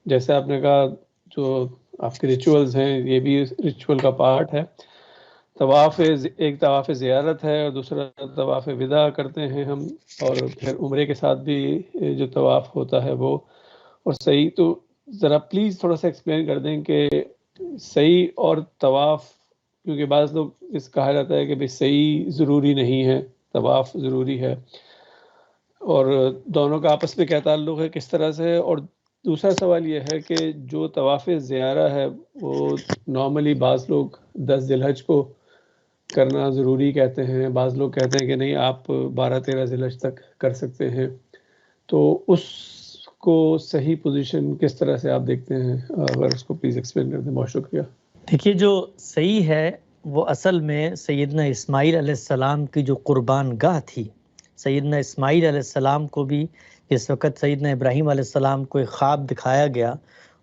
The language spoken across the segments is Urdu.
جیسے آپ نے کہا جو آپ کے ریچولز ہیں یہ بھی ریچول کا پارٹ ہے. طواف ایک طواف زیارت ہے اور دوسرا طواف وداع کرتے ہیں ہم, اور پھر عمرے کے ساتھ بھی جو طواف ہوتا ہے وہ. اور صحیح تو ذرا پلیز تھوڑا سا ایکسپلین کر دیں کہ صحیح اور طواف, کیونکہ بعض لوگ اس کہا جاتا ہے کہ بھئی صحیح ضروری نہیں ہے, طواف ضروری ہے, اور دونوں کا آپس میں کیا تعلق ہے, کس طرح سے. اور دوسرا سوال یہ ہے کہ جو طواف زیارہ ہے وہ نارملی بعض لوگ 10 ذی الحج کو کرنا ضروری کہتے ہیں, بعض لوگ کہتے ہیں کہ نہیں آپ 12-13 ذی الحج تک کر سکتے ہیں. تو اس کو صحیح پوزیشن کس طرح سے آپ دیکھتے ہیں, اگر اس کو پلیز ایکسپلین کر دیں, بہت شکریہ. دیکھیے جو صحیح ہے وہ اصل میں سیدنا اسماعیل علیہ السلام کی جو قربان گاہ تھی, سیدنا اسماعیل علیہ السلام کو بھی اس وقت سیدنا ابراہیم علیہ السلام کو ایک خواب دکھایا گیا,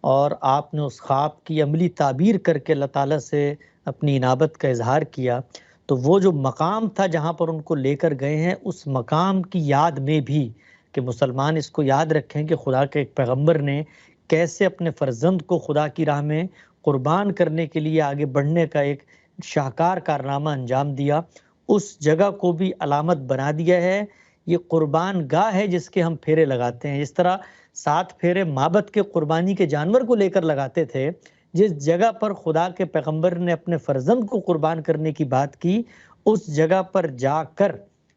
اور آپ نے اس خواب کی عملی تعبیر کر کے اللہ تعالیٰ سے اپنی انابت کا اظہار کیا. تو وہ جو مقام تھا جہاں پر ان کو لے کر گئے ہیں, اس مقام کی یاد میں بھی کہ مسلمان اس کو یاد رکھیں کہ خدا کے ایک پیغمبر نے کیسے اپنے فرزند کو خدا کی راہ میں قربان کرنے کے لیے آگے بڑھنے کا ایک شاہکار کارنامہ انجام دیا. اس جگہ کو بھی علامت بنا دیا ہے. یہ قربان گاہ ہے جس کے ہم پھیرے لگاتے ہیں. جس طرح 7 پھیرے معبد کے قربانی کے جانور کو لے کر لگاتے تھے, جس جگہ پر خدا کے پیغمبر نے اپنے فرزند کو قربان کرنے کی بات کی, اس جگہ پر جا کر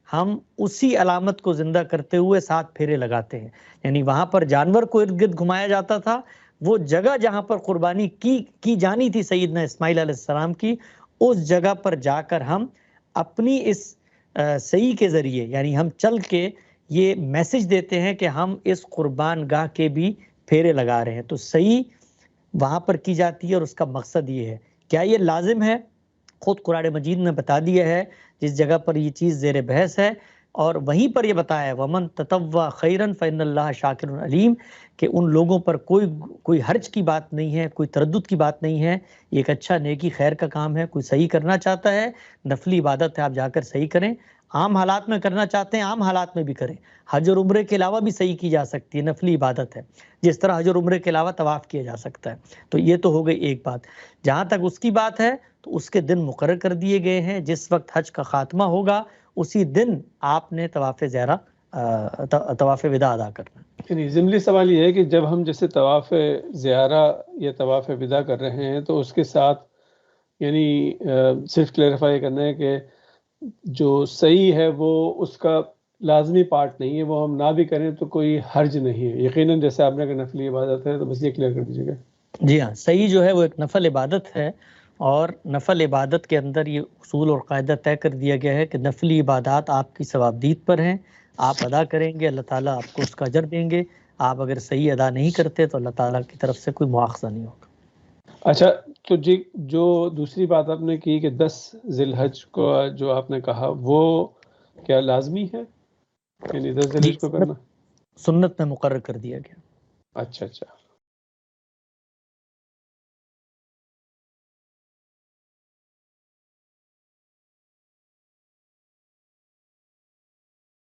ہم اسی علامت کو زندہ کرتے ہوئے 7 پھیرے لگاتے ہیں. یعنی وہاں پر جانور کو ارد گرد گھمایا جاتا تھا, وہ جگہ جہاں پر قربانی کی جانی تھی سیدنا اسماعیل علیہ السلام کی, اس جگہ پر جا کر ہم اپنی اس صحیح کے ذریعے, یعنی ہم چل کے یہ میسج دیتے ہیں کہ ہم اس قربان گاہ کے بھی پھیرے لگا رہے ہیں. تو صحیح وہاں پر کی جاتی ہے, اور اس کا مقصد یہ ہے. کیا یہ لازم ہے؟ خود قرآن مجید نے بتا دیا ہے جس جگہ پر یہ چیز زیر بحث ہے, اور وہیں پر یہ بتایا ہے ومن تطوع خیرا فإن اللہ شاکر علیم, کہ ان لوگوں پر کوئی حرج کی بات نہیں ہے, کوئی تردد کی بات نہیں ہے. یہ ایک اچھا نیکی خیر کا کام ہے. کوئی صحیح کرنا چاہتا ہے, نفلی عبادت ہے, آپ جا کر صحیح کریں. عام حالات میں کرنا چاہتے ہیں, عام حالات میں بھی کریں. حج اور عمرے کے علاوہ بھی صحیح کی جا سکتی ہے, نفلی عبادت ہے, جس طرح حج اور عمرے کے علاوہ طواف کیا جا سکتا ہے. تو یہ تو ہو گئی ایک بات. جہاں تک اس کی بات ہے تو اس کے دن مقرر کر دیے گئے ہیں. جس وقت حج کا خاتمہ ہوگا اسی دن آپ نے طواف زیارہ طواف وداع ادا کرنا. یعنی ضمنی سوال یہ ہے کہ جب ہم جیسے طواف زیارہ یا طواف وداع کر رہے ہیں تو اس کے ساتھ یعنی صرف کلیریفائی کرنا ہے کہ جو صحیح ہے وہ اس کا لازمی پارٹ نہیں ہے, وہ ہم نہ بھی کریں تو کوئی حرج نہیں ہے. یقیناً جیسے آپ نے کہا نفلی عبادت ہے, تو بس یہ کلیئر کر دیجیے گا. جی ہاں, صحیح جو ہے وہ ایک نفل عبادت ہے, اور نفل عبادت کے اندر یہ اصول اور قاعدہ طے کر دیا گیا ہے کہ نفلی عبادات آپ کی ثوابدید پر ہیں, آپ ادا کریں گے, اللہ تعالیٰ آپ کو اس کا اجر دیں گے. آپ اگر صحیح ادا نہیں کرتے تو اللہ تعالیٰ کی طرف سے کوئی مواخذہ نہیں ہوگا. اچھا, تو جی جو دوسری بات آپ نے کی کہ 10 ذی الحج کو جو آپ نے کہا وہ کیا لازمی ہے, یعنی 10 ذی الحج کو کرنا سنت میں مقرر کر دیا گیا. اچھا.